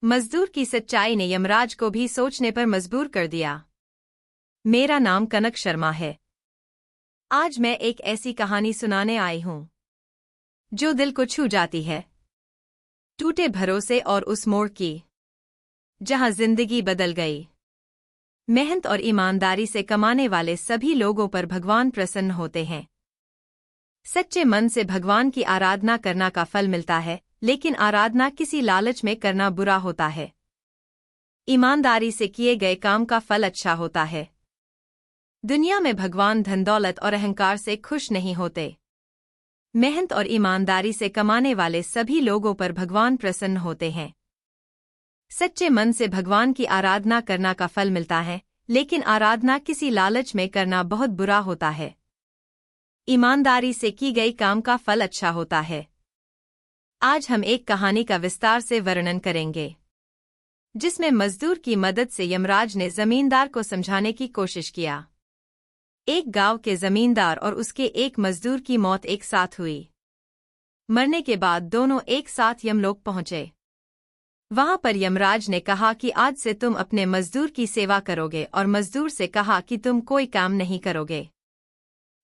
मजदूर की सच्चाई ने यमराज को भी सोचने पर मजबूर कर दिया। मेरा नाम कनक शर्मा है। आज मैं एक ऐसी कहानी सुनाने आई हूं जो दिल को छू जाती है। टूटे भरोसे और उस मोड़ की जहां जिंदगी बदल गई। मेहनत और ईमानदारी से कमाने वाले सभी लोगों पर भगवान प्रसन्न होते हैं। सच्चे मन से भगवान की आराधना करना का फल मिलता है, लेकिन आराधना किसी लालच में करना बुरा होता है। ईमानदारी से किए गए काम का फल अच्छा होता है। दुनिया में भगवान धन दौलत और अहंकार से खुश नहीं होते। मेहनत और ईमानदारी से कमाने वाले सभी लोगों पर भगवान प्रसन्न होते हैं। सच्चे मन से भगवान की आराधना करना का फल मिलता है, लेकिन आराधना किसी लालच में करना बहुत बुरा होता है। ईमानदारी से की गई काम का फल अच्छा होता है। आज हम एक कहानी का विस्तार से वर्णन करेंगे, जिसमें मजदूर की मदद से यमराज ने जमींदार को समझाने की कोशिश किया। एक गांव के जमींदार और उसके एक मजदूर की मौत एक साथ हुई। मरने के बाद दोनों एक साथ यमलोक पहुंचे। वहां पर यमराज ने कहा कि आज से तुम अपने मजदूर की सेवा करोगे, और मजदूर से कहा कि तुम कोई काम नहीं करोगे।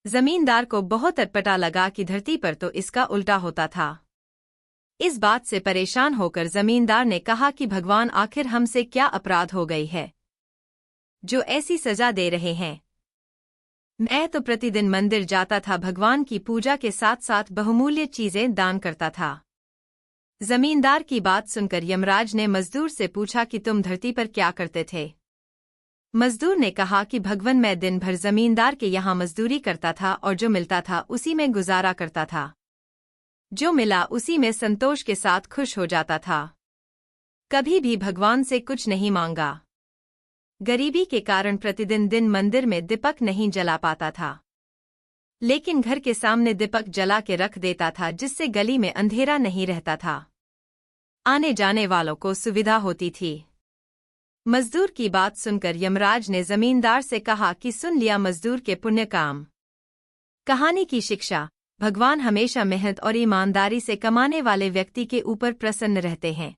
जमींदार को बहुत अटपटा लगा कि धरती पर तो इसका उल्टा होता था। इस बात से परेशान होकर जमींदार ने कहा कि भगवान आखिर हमसे क्या अपराध हो गई है जो ऐसी सजा दे रहे हैं। मैं तो प्रतिदिन मंदिर जाता था, भगवान की पूजा के साथ साथ बहुमूल्य चीजें दान करता था। जमींदार की बात सुनकर यमराज ने मजदूर से पूछा कि तुम धरती पर क्या करते थे। मजदूर ने कहा कि भगवान, मैं दिन भर जमींदार के यहाँ मजदूरी करता था और जो मिलता था उसी में गुजारा करता था। जो मिला उसी में संतोष के साथ खुश हो जाता था। कभी भी भगवान से कुछ नहीं मांगा। गरीबी के कारण प्रतिदिन दिन मंदिर में दीपक नहीं जला पाता था, लेकिन घर के सामने दीपक जला के रख देता था, जिससे गली में अंधेरा नहीं रहता था। आने जाने वालों को सुविधा होती थी। मजदूर की बात सुनकर यमराज ने जमींदार से कहा कि सुन लिया मजदूर के पुण्य काम। कहानी की शिक्षा, भगवान हमेशा मेहनत और ईमानदारी से कमाने वाले व्यक्ति के ऊपर प्रसन्न रहते हैं।